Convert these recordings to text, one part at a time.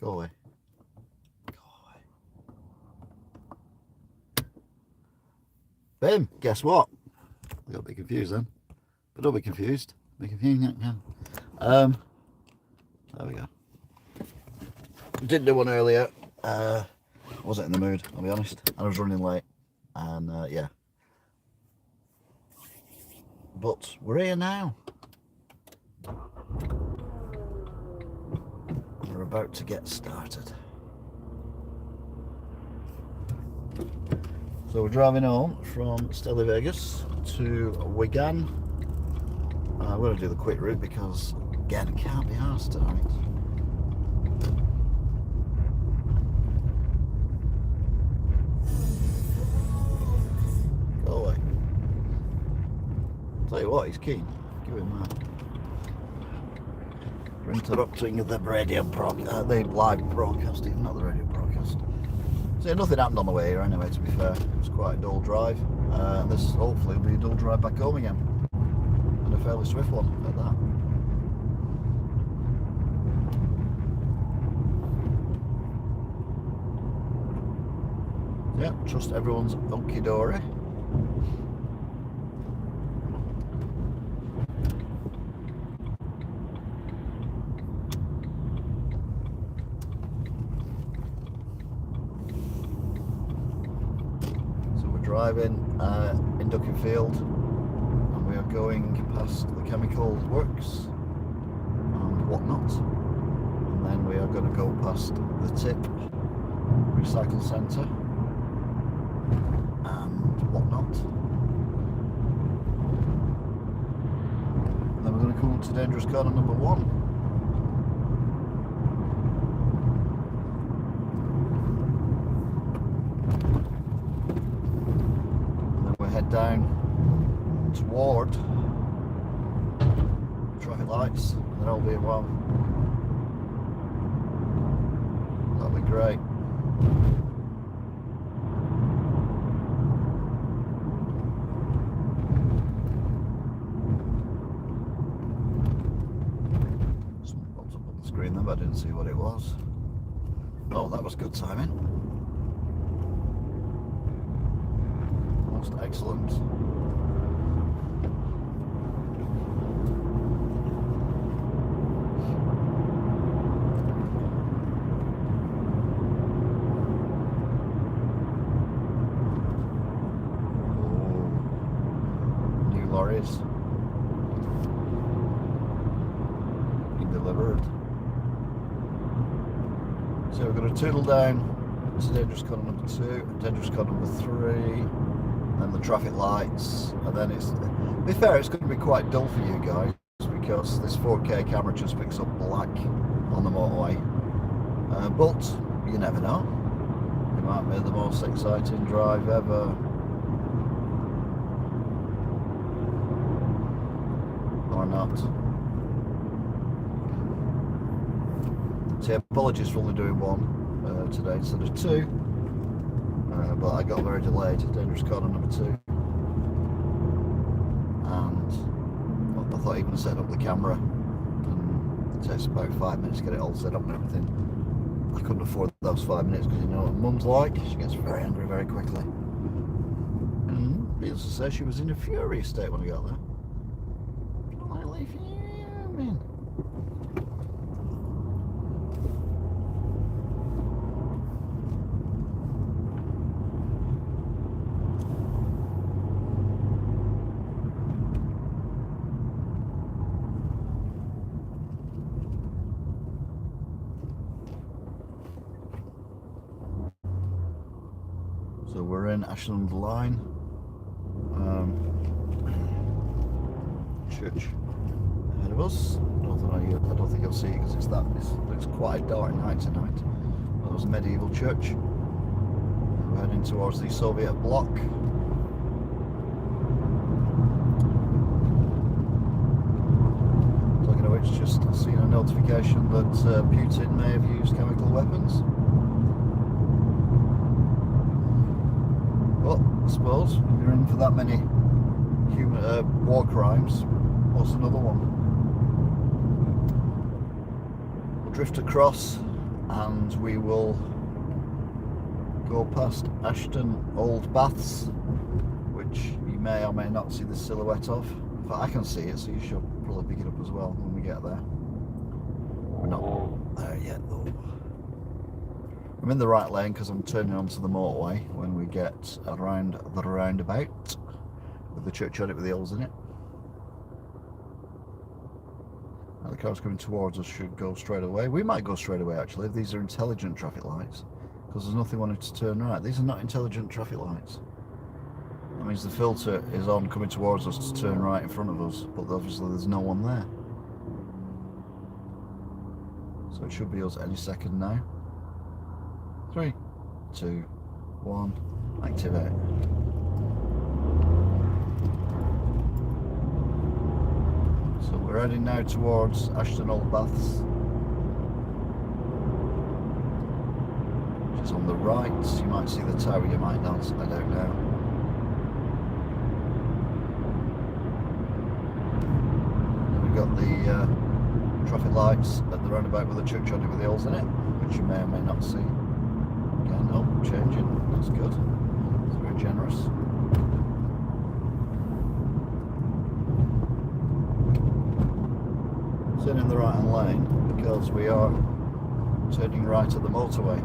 Go away. Go away. Bim, guess what? I got a bit confused then. But don't be confused. Be confused. There we go. Didn't do one earlier. Wasn't in the mood, I'll be honest. I was running late. And yeah. But we're here now. We're about to get started. So we're driving home from Stalybridge to Wigan. I'm going to do the quick route because, again, it can't be arsed tonight. Go away. Tell you what, he's keen. Give him that. We're interrupting the radio broadcast, the live broadcast, even not the radio broadcast. So nothing happened on the way here anyway, to be fair. It was quite a dull drive. And this hopefully will be a dull drive back home again. And a fairly swift one at that. Yeah, trust everyone's okie-dory. Driving in Duckenfield, and we are going past the chemical works and whatnot, and then we are going to go past the Tip Recycle Centre and whatnot, and then we're going to come up to Dangerous Corner number 1. Head down toward traffic lights, and then I'll be well. That'll be great. Something popped up on the screen there, but I didn't see what it was. Oh, that was good timing. Excellent. New lorries being delivered. So we're going to tootle down to Dangerous Corner number 2, Dangerous Corner number 3. And the traffic lights, and then it's, to be fair, it's going to be quite dull for you guys because this 4K camera just picks up black on the motorway, but you never know, it might be the most exciting drive ever. Or not. So apologies for only doing one today instead of 2. But I got very delayed at Dangerous Corner number 2, and well, I thought even to set up the camera, and it takes about 5 minutes to get it all set up and everything. I couldn't afford those 5 minutes because you know what Mum's like, she gets very angry very quickly. And needless to say, she was in a furious state when I got there. Slightly fuming. So we're in Ashland Line, church ahead of us. I don't think I'll see it because it looks quite dark night tonight. That was a medieval church. We're heading towards the Soviet bloc. Talking of which, just seen a notification that Putin may have used chemical weapons. But I suppose if you're in for that many human war crimes, what's another one? We'll drift across and we will go past Ashton Old Baths, which you may or may not see the silhouette of. In fact, I can see it, so you should probably pick it up as well when we get there. We're not there yet though. I'm in the right lane because I'm turning onto the motorway when we get around the roundabout with the church on it with the holes in it. Now the cars coming towards us should go straight away. We might go straight away actually if these are intelligent traffic lights, because there's nothing wanting to turn right. These are not intelligent traffic lights. That means the filter is on coming towards us to turn right in front of us, but obviously there's no one there. So it should be us any second now. 3, 2, 1, activate. So we're heading now towards Ashton Old Baths, which is on the right. You might see the tower, you might not, I don't know. Then we've got the traffic lights at the roundabout with the church on it with the holes in it, which you may or may not see. Again, oh, changing, that's good. It's very generous. Turning in the right hand lane because we are turning right at the motorway.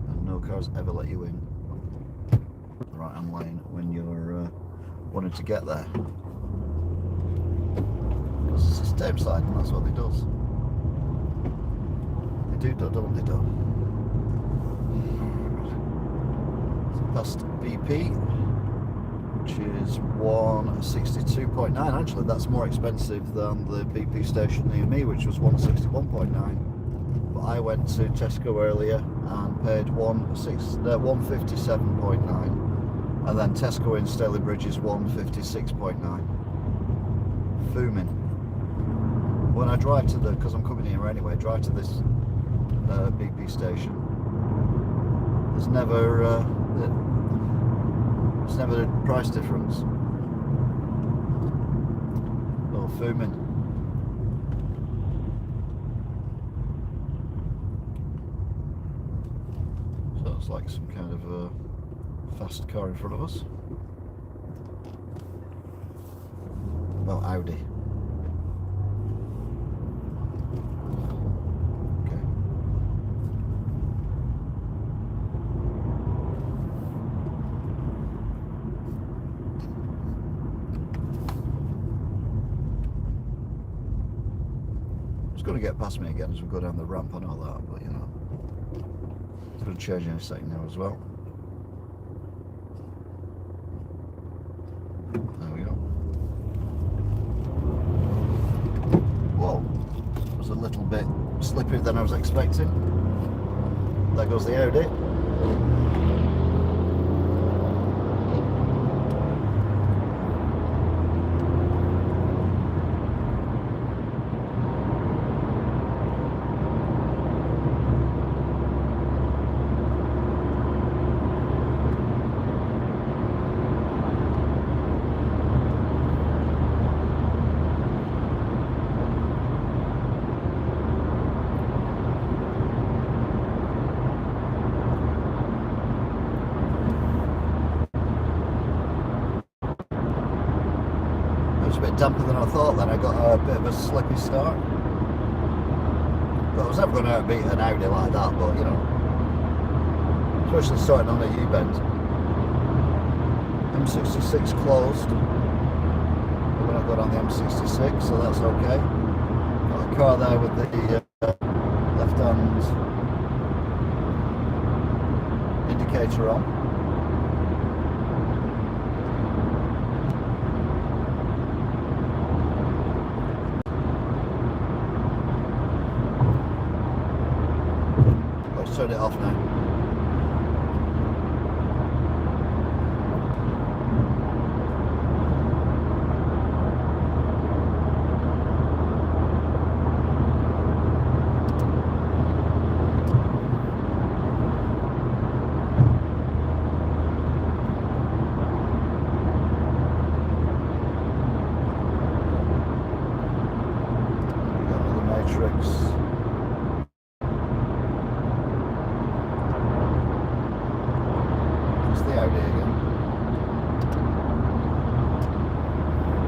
And no cars ever let you in the right hand lane when you're wanting to get there, because it's a step side and that's what it does. They do, don't they? Past BP, which is 162.9. Actually, that's more expensive than the BP station near me, which was 161.9. But I went to Tesco earlier and paid 157.9, and then Tesco in Stalybridge is 156.9. Fuming. When I drive to because I'm coming here anyway, drive to this BP station, there's never a price difference. Oh, fuming. So it's like some kind of a fast car in front of us. Well, Audi. Going to get past me again as we go down the ramp, I know that, but you know, it's going to change in a second now as well. There we go. Whoa, it was a little bit slippier than I was expecting. There goes the Audi. A bit damper than I thought then. I got a bit of a slippy start, but I was never going to outbeat an Audi like that, but you know, especially starting on a U-bend. M66 closed, we're going to go down the M66, so that's okay. Got a car there with the left hand indicator on. Turn it off now. the Audi again.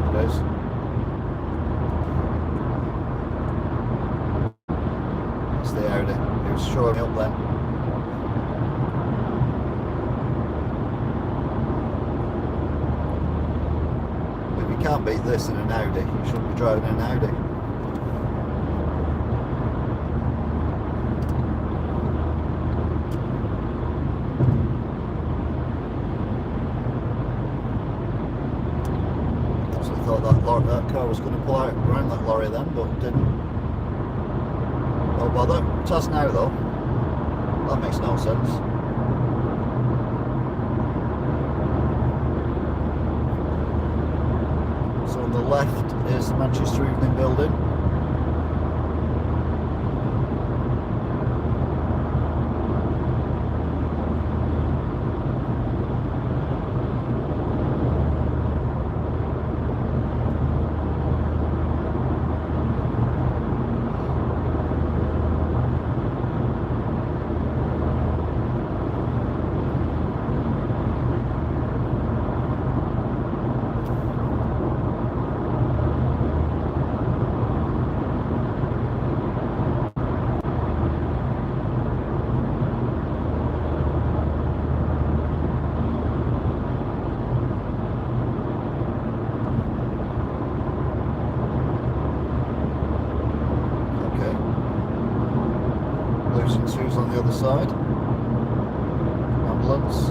It is. That's the Audi. It was showing me up then. If you can't beat this in an Audi, you shouldn't be driving an Audi. That car was going to pull out around that lorry then, but it didn't. Oh bother. It has now though. That makes no sense. So on the left is the Manchester Evening Building. Who's on the other side? Ambulance.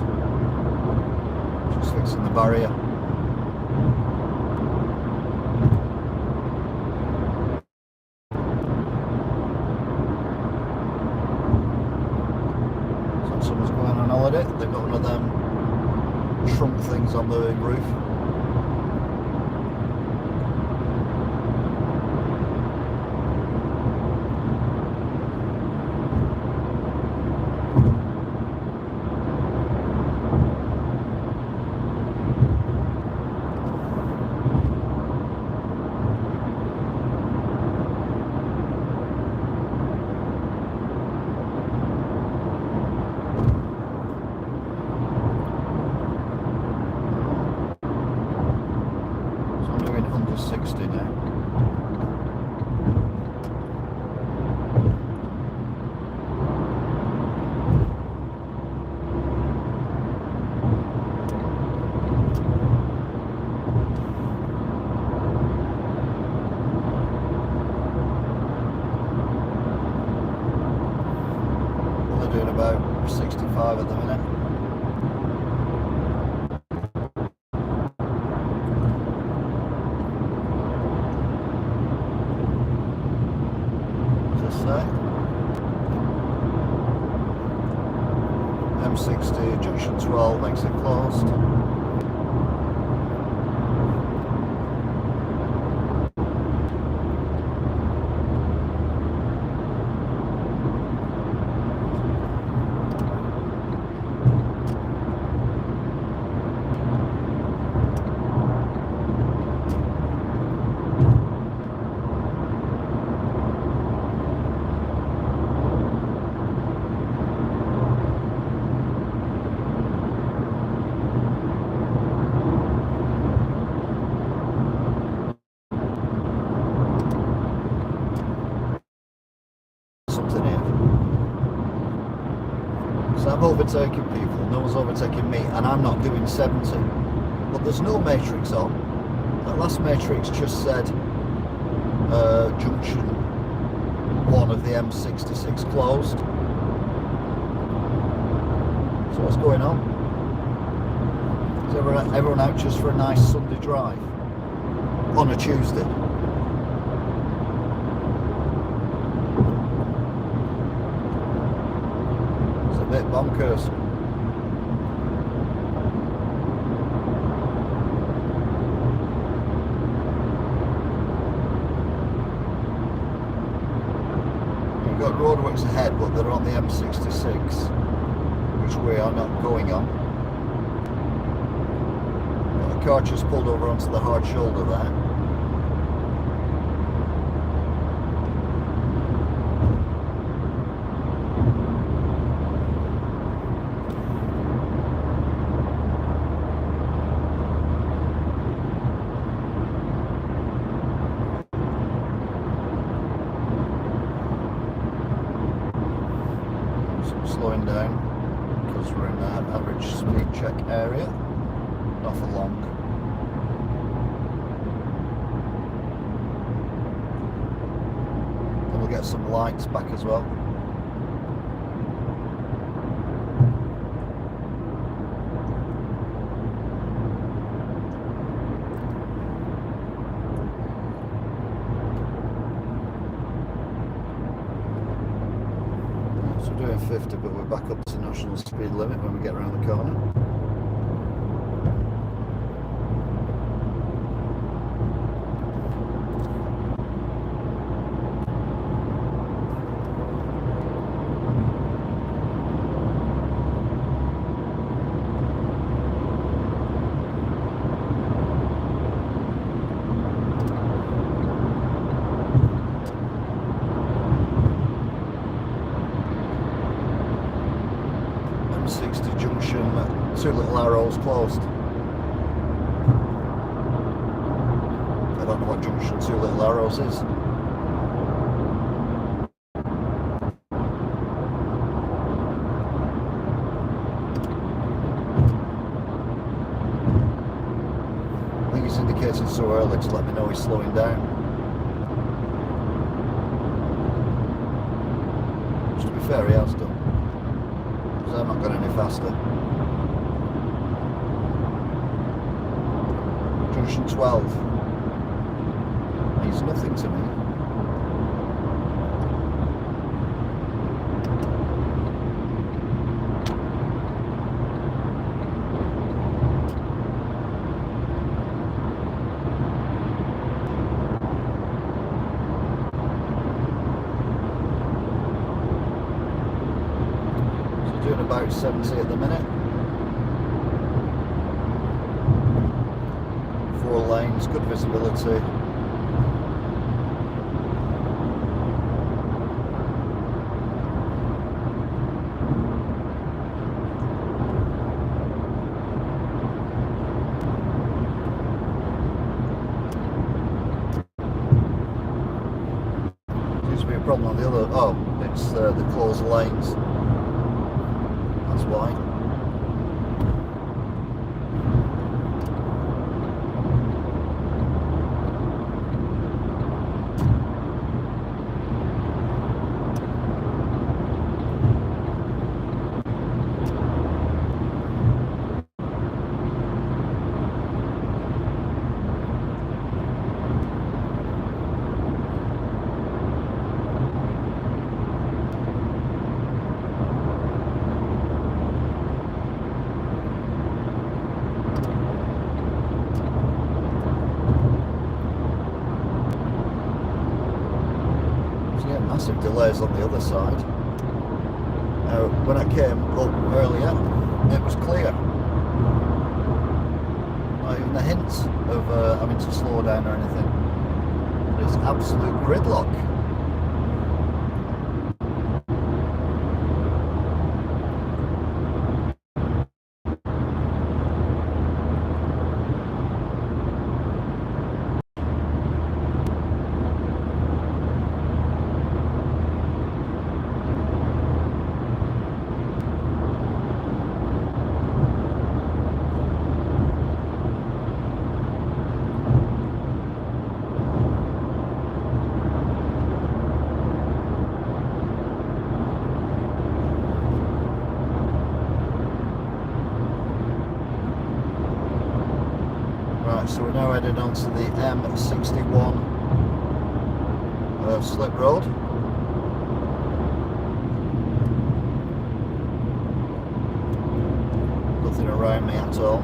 Just fixing the barrier. So someone's going on holiday. They've got one of them trunk things on the roof. Doing about 65 at the minute. What does this say? M60 junction 12 makes it closed. I'm overtaking people, no one's overtaking me, and I'm not doing 70. But there's no matrix on. That last matrix just said junction 1 of the M66 closed. So what's going on? Is everyone out just for a nice Sunday drive? On a Tuesday? Bit bonkers. You've got roadworks ahead, but they're on the M66, which we are not going on. Got a car just pulled over onto the hard shoulder there. slowing down because we're in our average speed check area, not for long. And we'll get some lights back as well. So we're doing 50, but we're back up to national speed limit when we get around the corner. M60 junction, two little arrows closed. I don't know what junction two little arrows is. I think he's indicating so early to let me know he's slowing down. Just to be fair, he has done. I'm not going any faster. Junction 12 means nothing to me. Doing about 70 at the minute. 4 lanes, good visibility. Seems to be a problem on the other. Oh, it's the closed lanes. That's why. Massive delays on the other side. When I came up earlier, it was clear. Not even a hint of having to slow down or anything. It's absolute gridlock. So we're now heading onto the M61 slip road. Nothing around me at all.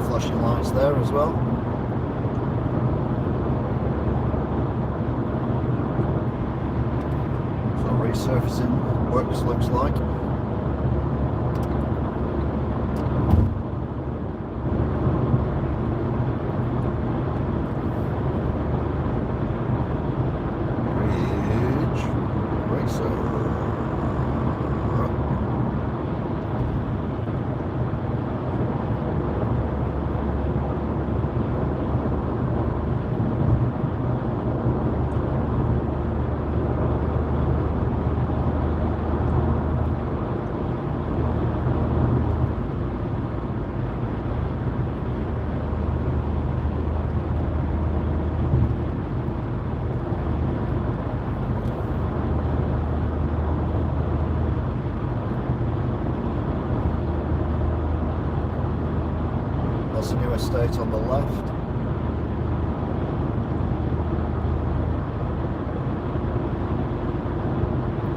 Flashing lights there as well. resurfacing works looks like. Bridge Racer. That's a new estate on the left.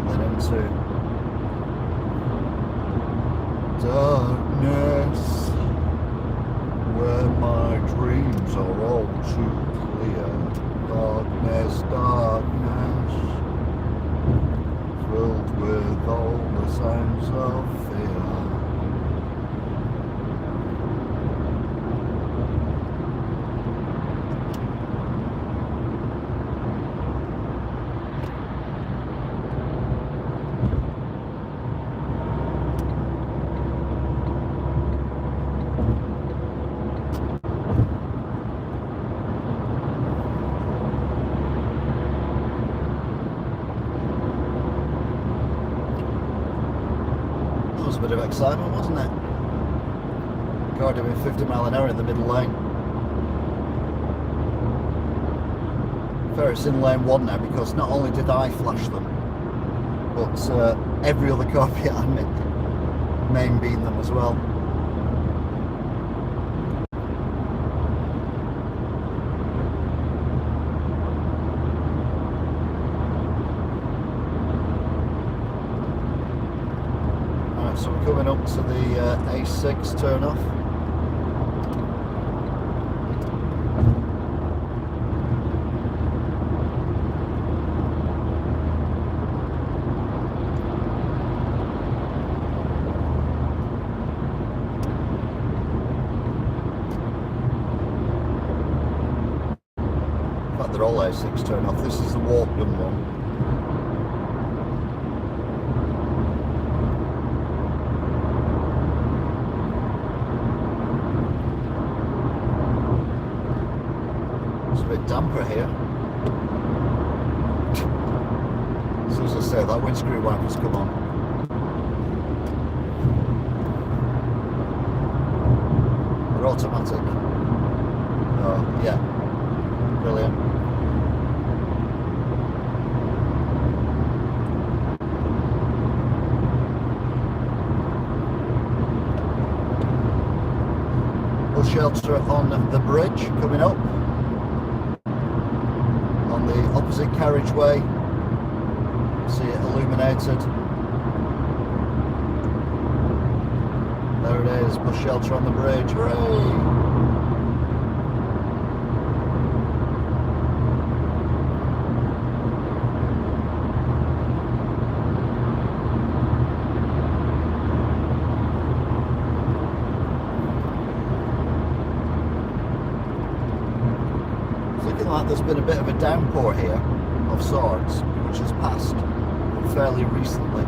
And then into darkness, where my dreams are all too clear. Darkness, darkness, filled with all the sounds of fear. A bit of excitement, wasn't it? Car doing 50 mile an hour in the middle lane. Fair, it's in lane 1 now because not only did I flash them, but every other car behind me main beamed them as well. So we're coming up to the A6 turn off. In fact, they're all A6 turn off. This is the walk-done one. Damper here. As soon as I say that, windscreen wipers come on. They're automatic. Oh, yeah. Brilliant. Bus shelter on the bridge coming up. The opposite carriageway, see it illuminated. There it is, bus shelter on the bridge, hooray! Like there's been a bit of a downpour here of sorts, which has passed fairly recently.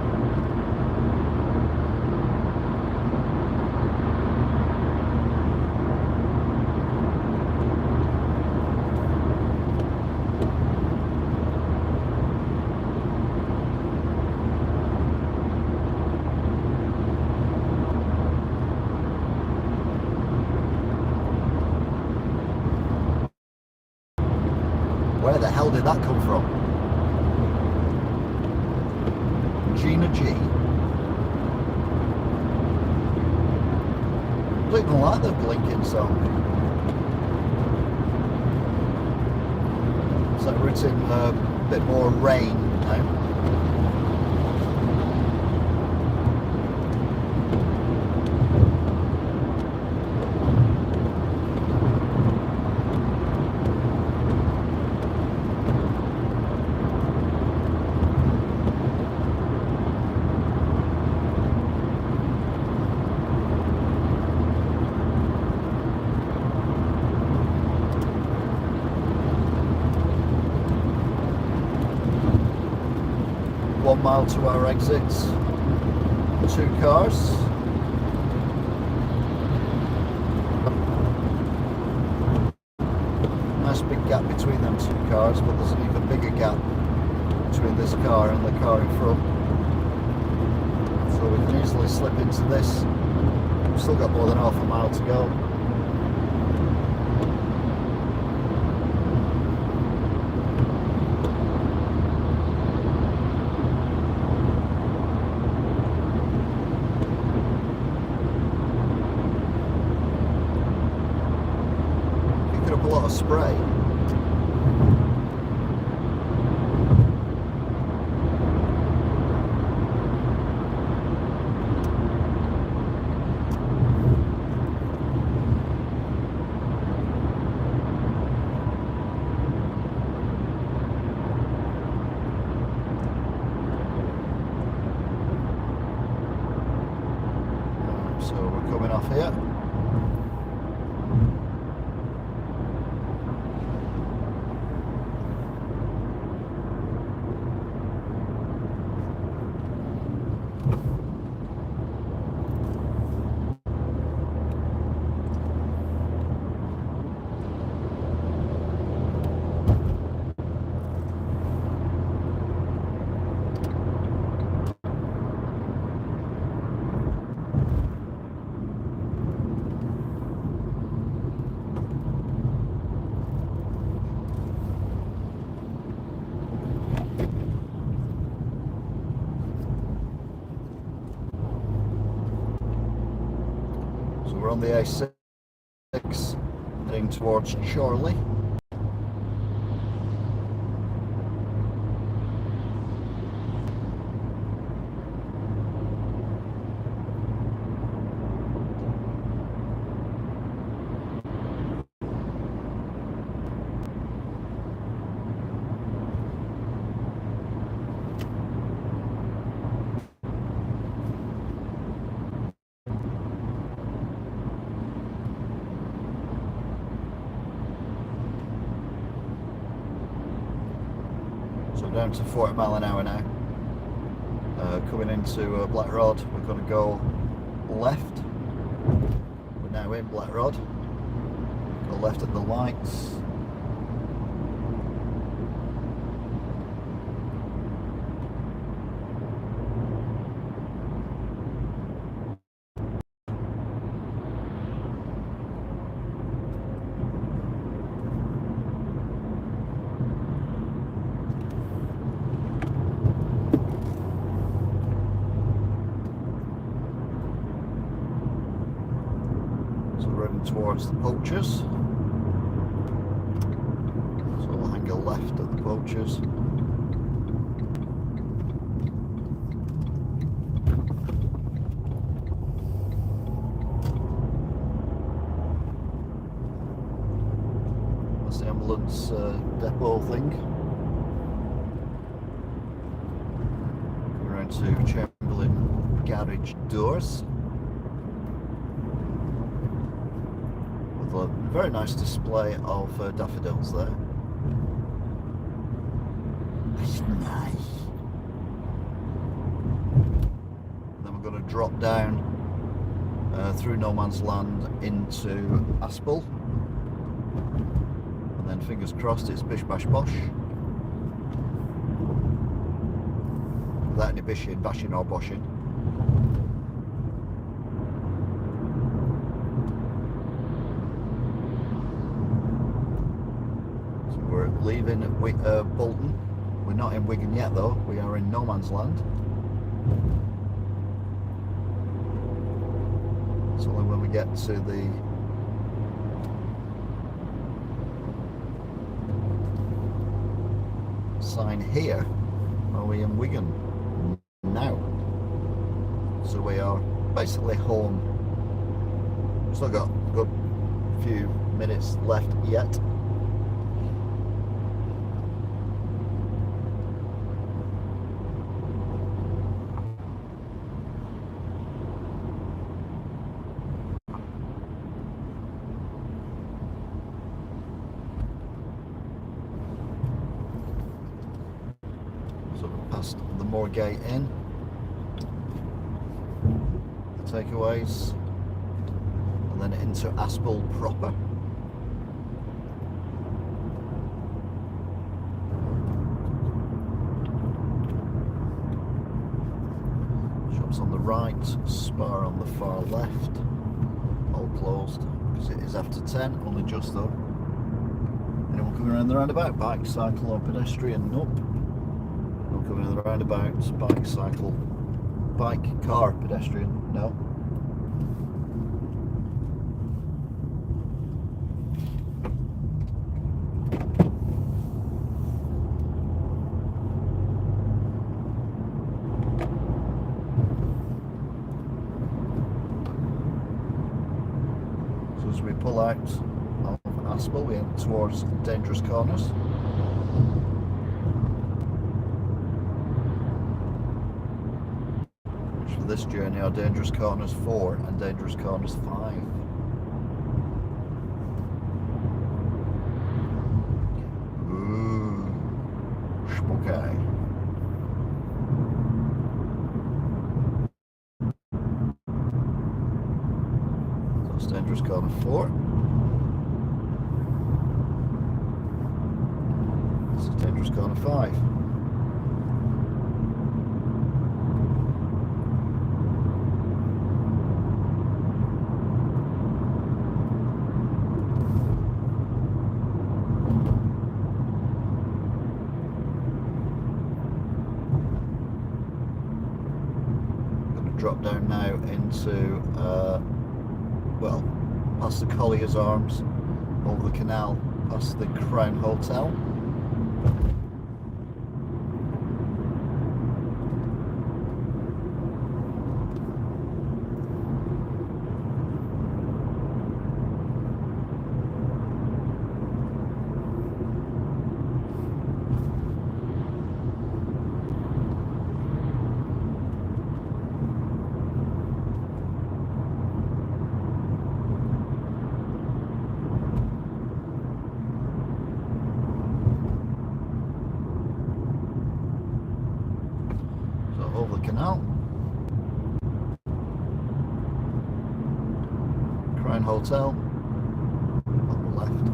Where the hell did that come from? Gina G. I don't even like the blinking song. So we're in a bit more rain now. 1 mile to our exits. 2 cars. Nice big gap between them 2 cars, but there's an even bigger gap between this car and the car in front. So we can easily slip into this. We've still got more than half a mile to go. Picking up a lot of spray. So we're coming off here. We're on the A6 heading towards Chorley. So down to 40 mile an hour now. Coming into Black Rod, we're going to go left. We're now in Black Rod. Go left at the lights. Towards the poachers, so we'll hang a left at the poachers. That's the ambulance depot thing. Coming around to Chamberlain garage doors. A very nice display of daffodils there. That's nice. Then we're going to drop down through no man's land into Aspel, and then fingers crossed it's bish bash bosh without any bashing or boshing. We're leaving Bolton. We're not in Wigan yet though, we are in no man's land. It's only when we get to the sign here are we in Wigan now. So we are basically home. Still got a good few minutes left yet. past the Moorgate Inn, the takeaways, and then into Aspel proper. Shops on the right, Spar on the far left, all closed because it is after 10, only just though. Anyone coming around the roundabout? Bike, cycle or pedestrian? Nope. No coming in the roundabouts. Bike, cycle, bike, car, pedestrian? No. So as we pull out of Aspel, we head towards Dangerous Corners. Which for this journey are Dangerous Corners 4 and Dangerous Corners 5. Ooh, spooky. So it's Dangerous Corner 4. This is Dangerous Corner 5. Drop down now into, well, past the Collier's Arms, over the canal, past the Crown Hotel. Over the canal, Crown Hotel on the left.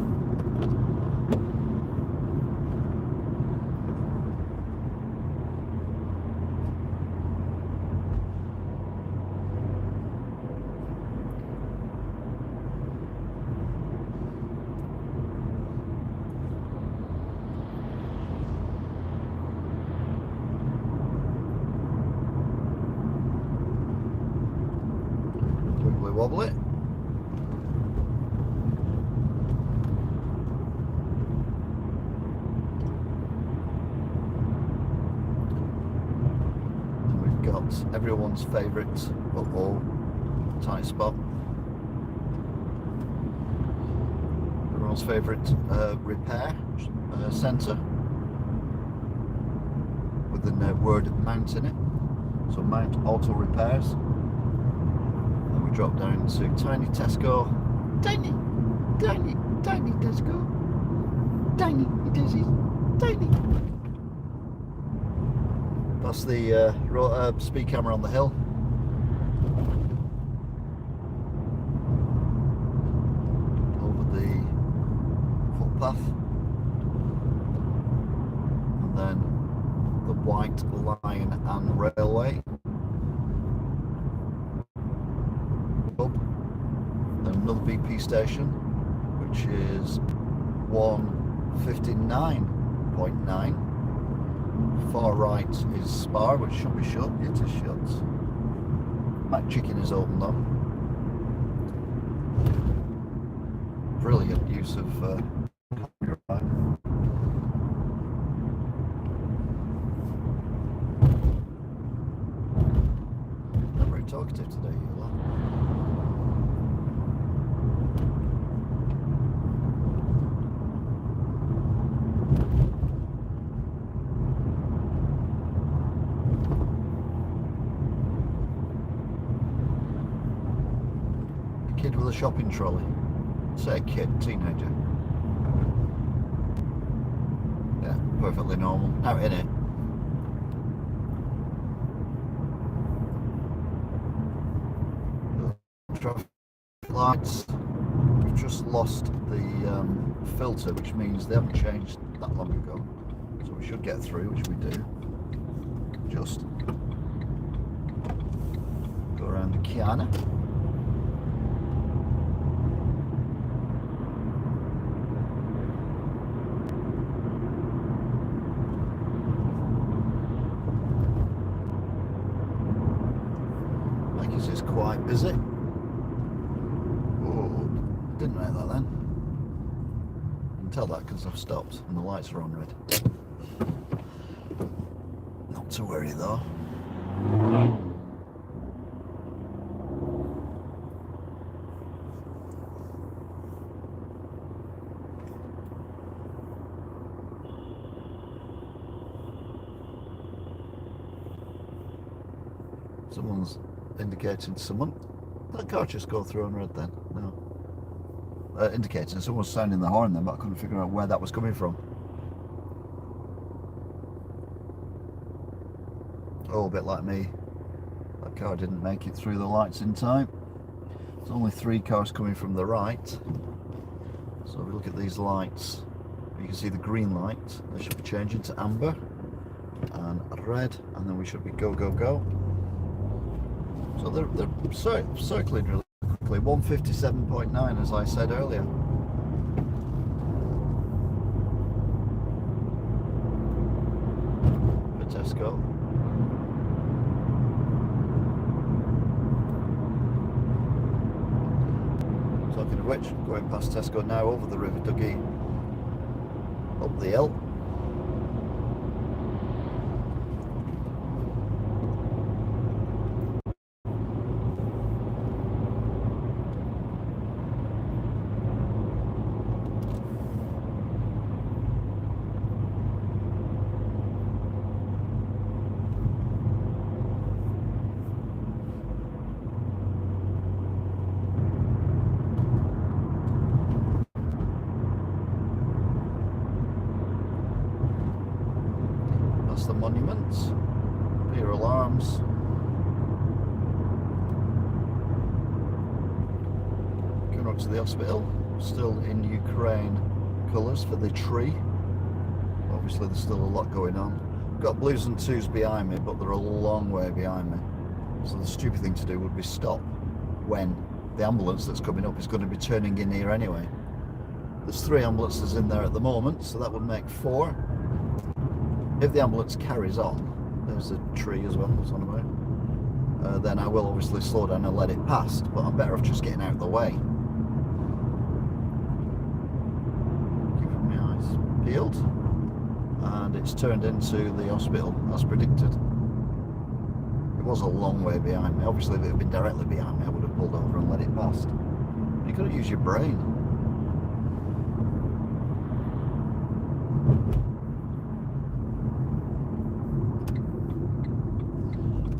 Wobble it. And we've got everyone's favourite, tight spot. Everyone's favourite repair centre with the word Mount in it. So Mount Auto Repairs. Drop down to tiny Tesco. Tiny Tesco. Tiny, it is tiny. That's the speed camera on the hill. Over the footpath. And then the White Line and Railway. Another BP station, which is 159.9. Far right is Spar, which should be shut. It is shut. Mac Chicken is open though. Brilliant use of copyright. Not very talkative today, you lot. Kid with a shopping trolley. Say a kid, teenager. Yeah, perfectly normal. Out in it. traffic lights. We've just lost the filter, which means they haven't changed that long ago. So we should get through, which we do. Just go around the corner. Is quite busy. Oh, didn't make that then. You can tell that because I've stopped and the lights are on red. Not to worry though. Someone's indicating to someone. That car just go through on red then? No. Indicating someone was sounding the horn then, but I couldn't figure out where that was coming from. Oh, a bit like me. That car didn't make it through the lights in time. There's only 3 cars coming from the right. So if we look at these lights, you can see the green light. They should be changing to amber and red, and then we should be go, go, go. So they're circling really quickly. 157.9 as I said earlier. For Tesco. Talking of which, going past Tesco now over the River Dougie, up the hill. The monuments, rear alarms. Going up to the hospital, still in Ukraine colours for the tree. Obviously there's still a lot going on. Got blues and twos behind me, but they're a long way behind me. So the stupid thing to do would be stop when the ambulance that's coming up is going to be turning in here anyway. There's 3 ambulances in there at the moment, so that would make 4. If the ambulance carries on, there's a tree as well, that's on about, then I will obviously slow down and let it past, but I'm better off just getting out of the way. Keeping my eyes peeled, and it's turned into the hospital as predicted. It was a long way behind me. Obviously if it had been directly behind me I would have pulled over and let it past. You've got to use your brain.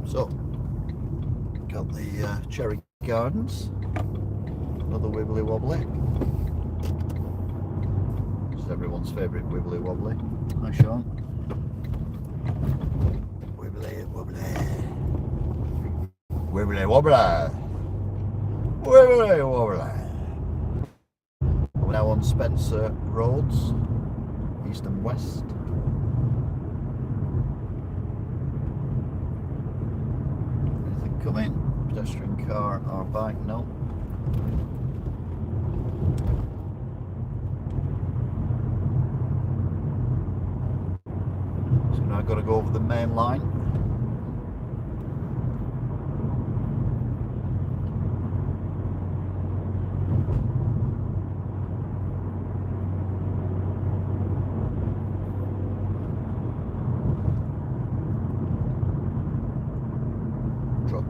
So, got the Cherry Gardens, another wibbly wobbly. This is everyone's favourite wibbly wobbly. Hi Sean. Wibbly wobbly. Wibbly wobbly. Wibbly wobbly. We're now on Spencer Roads, east and west. Coming, pedestrian car or bike, no. So now I've got to go over the main line.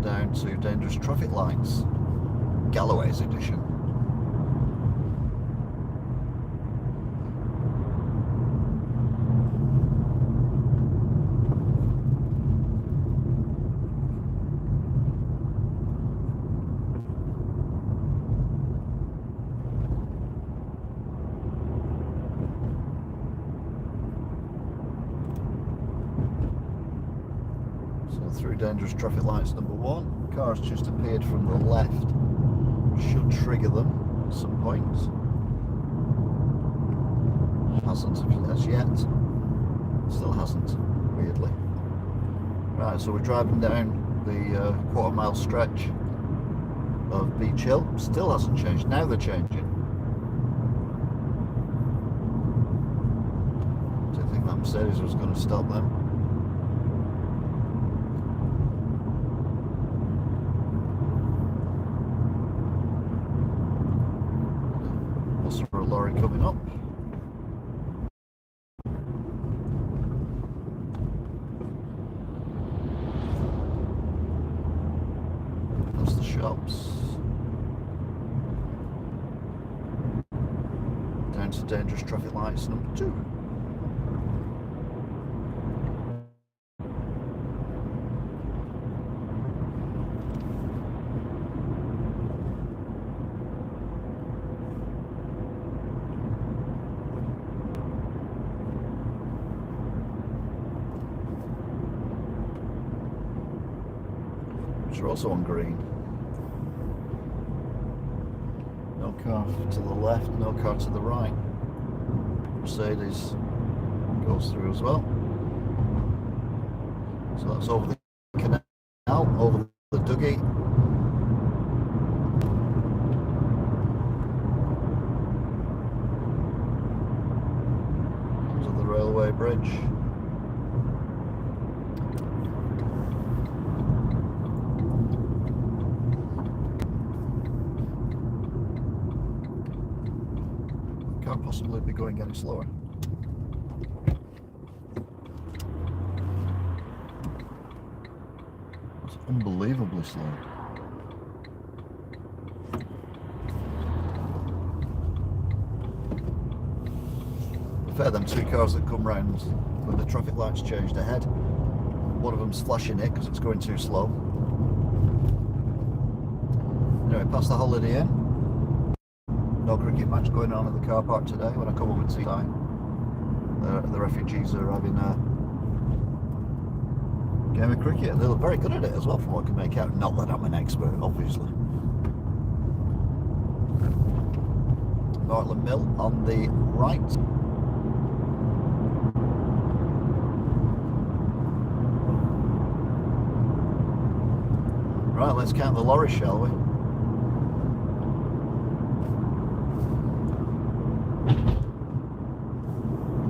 Down to dangerous traffic lights, Galloway's edition. Through dangerous traffic lights number 1. Cars just appeared from the left Should trigger them at some point. Hasn't as yet. Still hasn't, weirdly. Right, so we're driving down the quarter-mile stretch of Beach Hill. Still hasn't changed. Now they're changing. Didn't think that Mercedes was going to stop them. Also a lorry coming up. That's the shops. Down to dangerous traffic lights number 2. Which are also on green. No car to the left, no car to the right. Mercedes goes through as well. So that's over the canal, over the Dougie. To the railway bridge. Can't possibly be going any slower. It's unbelievably slow. Fair, them 2 cars that come round when the traffic lights changed ahead. One of them's flashing it because it's going too slow. Anyway, past the Holiday Inn. No cricket match going on at the car park today when I come up and see time. The refugees are having a game of cricket. They look very good at it as well from what I can make out. Not that I'm an expert, obviously. Nortland Mill on the right. Right, let's count the lorries, shall we?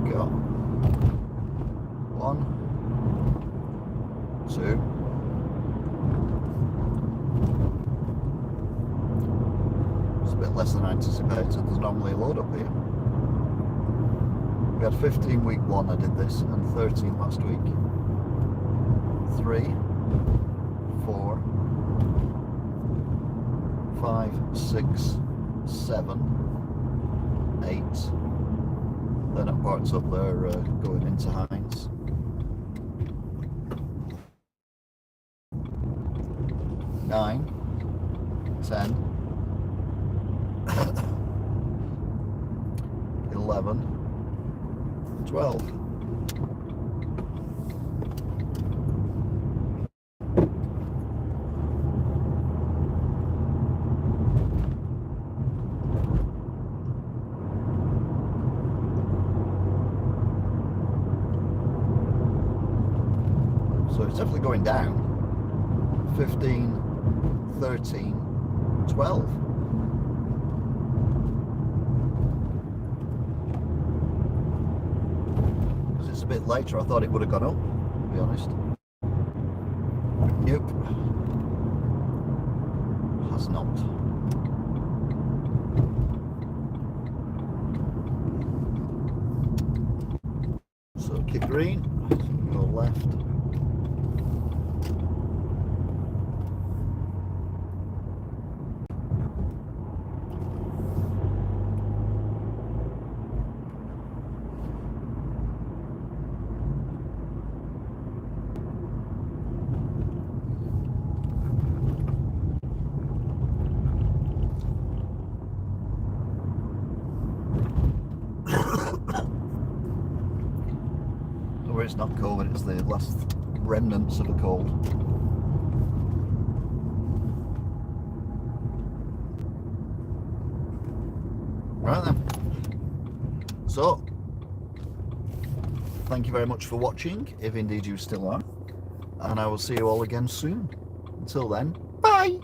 Go. 1, 2. It's a bit less than I anticipated. There's normally a load up here. We had 15 week 1, I did this, and 13 last week. 3, 4, 5, 6, 7, 8. Then at parts up there going into Hines. 9, 10, 11, 12. So it's definitely going down. 15, 13, 12. Because it's a bit later, I thought it would have gone up, to be honest. Nope. Has not. So keep green, go left. It's not COVID, it's the last remnants of a cold. Right then. So, thank you very much for watching, if indeed you still are. And I will see you all again soon. Until then, bye!